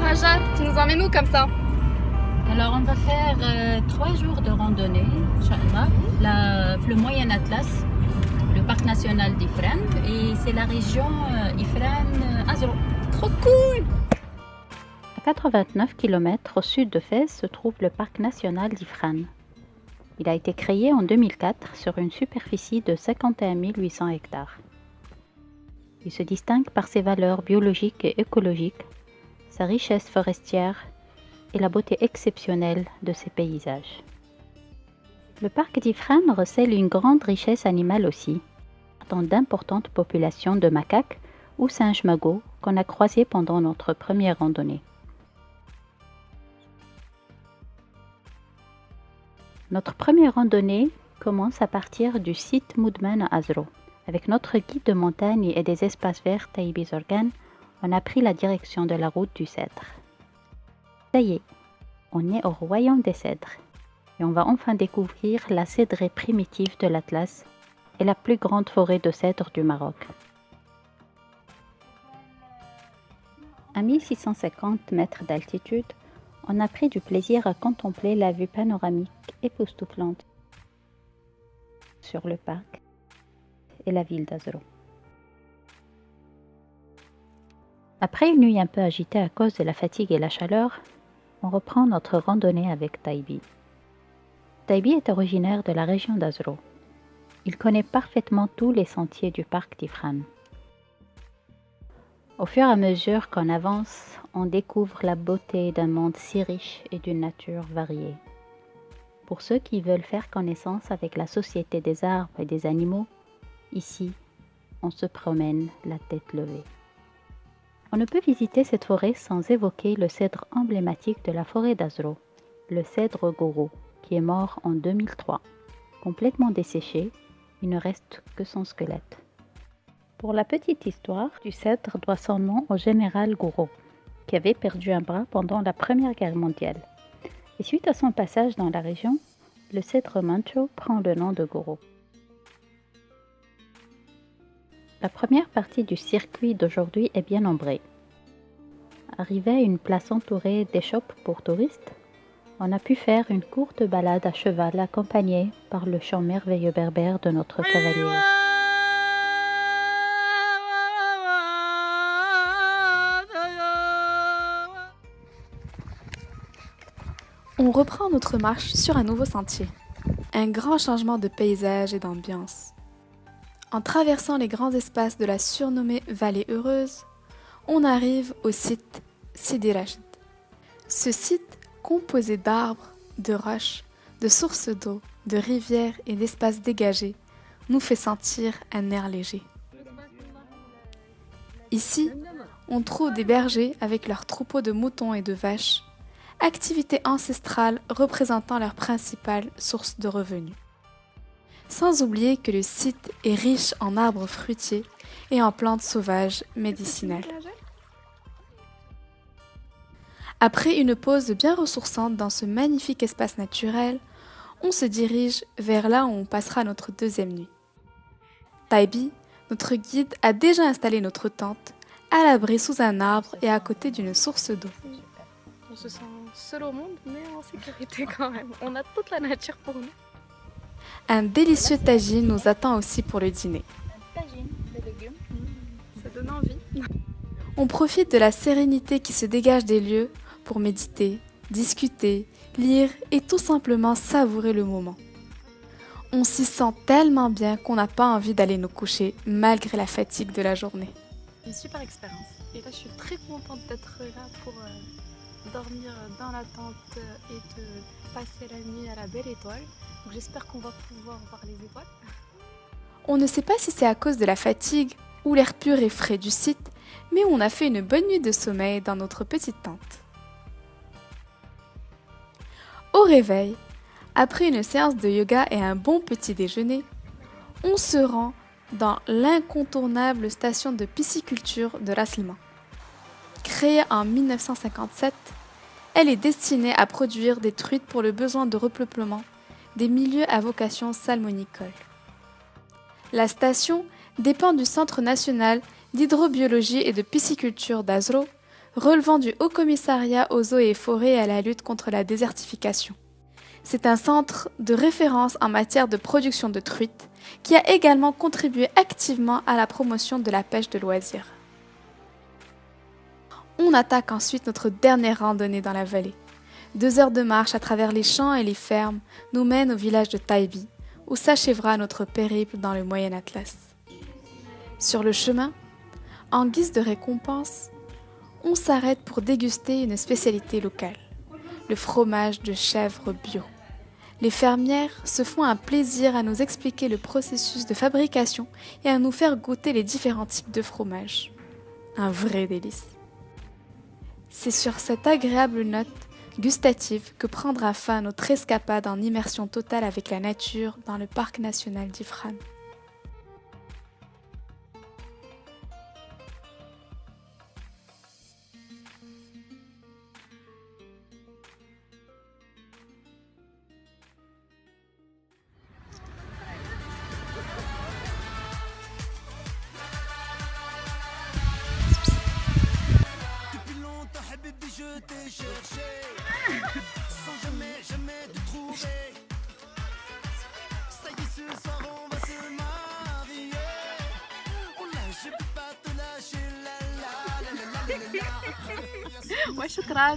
Hajar, tu nous emmènes où comme ça? Alors, on va faire 3 jours de randonnée, Inch'Allah, le Moyen Atlas, le parc national d'Ifrane, et c'est la région Ifrane-Azro. Trop cool! À 89 km au sud de Fès se trouve le parc national d'Ifrane. Il a été créé en 2004 sur une superficie de 51 800 hectares. Il se distingue par ses valeurs biologiques et écologiques, sa richesse forestière et la beauté exceptionnelle de ses paysages. Le parc d'Ifrane recèle une grande richesse animale aussi, dont d'importantes populations de macaques ou singes magots qu'on a croisés pendant notre première randonnée. Notre première randonnée commence à partir du site Moudman à Azro. Avec notre guide de montagne et des espaces verts Taïbi Zorgan, on a pris la direction de la route du cèdre. Ça y est, on est au royaume des cèdres et on va enfin découvrir la cédraie primitive de l'Atlas et la plus grande forêt de cèdres du Maroc. À 1650 mètres d'altitude, on a pris du plaisir à contempler la vue panoramique époustouflante sur le parc et la ville d'Azro. Après une nuit un peu agitée à cause de la fatigue et la chaleur, on reprend notre randonnée avec Taïbi. Taïbi est originaire de la région d'Azro. Il connaît parfaitement tous les sentiers du parc d'Ifrane. Au fur et à mesure qu'on avance, on découvre la beauté d'un monde si riche et d'une nature variée. Pour ceux qui veulent faire connaissance avec la société des arbres et des animaux, ici, on se promène la tête levée. On ne peut visiter cette forêt sans évoquer le cèdre emblématique de la forêt d'Azro, le cèdre Goro, qui est mort en 2003. Complètement desséché, il ne reste que son squelette. Pour la petite histoire, du cèdre doit son nom au général Goro, qui avait perdu un bras pendant la Première Guerre mondiale. Et suite à son passage dans la région, le cèdre mancho prend le nom de Goro. La première partie du circuit d'aujourd'hui est bien ombrée. Arrivé à une place entourée d'échoppes pour touristes, on a pu faire une courte balade à cheval accompagnée par le chant merveilleux berbère de notre cavalier. On reprend notre marche sur un nouveau sentier. Un grand changement de paysage et d'ambiance. En traversant les grands espaces de la surnommée Vallée Heureuse, on arrive au site Sidi Rachid. Ce site, composé d'arbres, de roches, de sources d'eau, de rivières et d'espaces dégagés, nous fait sentir un air léger. Ici, on trouve des bergers avec leurs troupeaux de moutons et de vaches, activité ancestrale représentant leur principale source de revenus. Sans oublier que le site est riche en arbres fruitiers et en plantes sauvages médicinales. Après une pause bien ressourçante dans ce magnifique espace naturel, on se dirige vers là où on passera notre deuxième nuit. Taïbi, notre guide, a déjà installé notre tente, à l'abri sous un arbre et à côté d'une source d'eau. On se sent seul au monde, mais en sécurité quand même. On a toute la nature pour nous. Un délicieux tagine nous attend aussi pour le dîner. Tagine, des légumes, ça donne envie. On profite de la sérénité qui se dégage des lieux pour méditer, discuter, lire et tout simplement savourer le moment. On s'y sent tellement bien qu'on n'a pas envie d'aller nous coucher malgré la fatigue de la journée. Une super expérience. Et là, je suis très contente d'être là pour dormir dans la tente et de passer la nuit à la belle étoile. Donc j'espère qu'on va pouvoir voir les étoiles. On ne sait pas si c'est à cause de la fatigue ou l'air pur et frais du site, mais on a fait une bonne nuit de sommeil dans notre petite tente. Au réveil, après une séance de yoga et un bon petit déjeuner, on se rend dans l'incontournable station de pisciculture de Raslima. Créée en 1957, elle est destinée à produire des truites pour le besoin de repeuplement des milieux à vocation salmonicole. La station dépend du Centre national d'hydrobiologie et de pisciculture d'Azro, relevant du Haut Commissariat aux eaux et forêts et à la lutte contre la désertification. C'est un centre de référence en matière de production de truites qui a également contribué activement à la promotion de la pêche de loisirs. On attaque ensuite notre dernière randonnée dans la vallée. 2 heures de marche à travers les champs et les fermes nous mènent au village de Taïbi, où s'achèvera notre périple dans le Moyen Atlas. Sur le chemin, en guise de récompense, on s'arrête pour déguster une spécialité locale, le fromage de chèvre bio. Les fermières se font un plaisir à nous expliquer le processus de fabrication et à nous faire goûter les différents types de fromage. Un vrai délice. C'est sur cette agréable note gustative que prendra fin notre escapade en immersion totale avec la nature dans le parc national d'Ifrane. Depuis longtemps, Habibi, je t'ai cherché, sans jamais te trouver. Ça y est, ce soir, on va se marier. Oh là, je peux pas te lâcher, la la la la la la la. Ouais, choukran.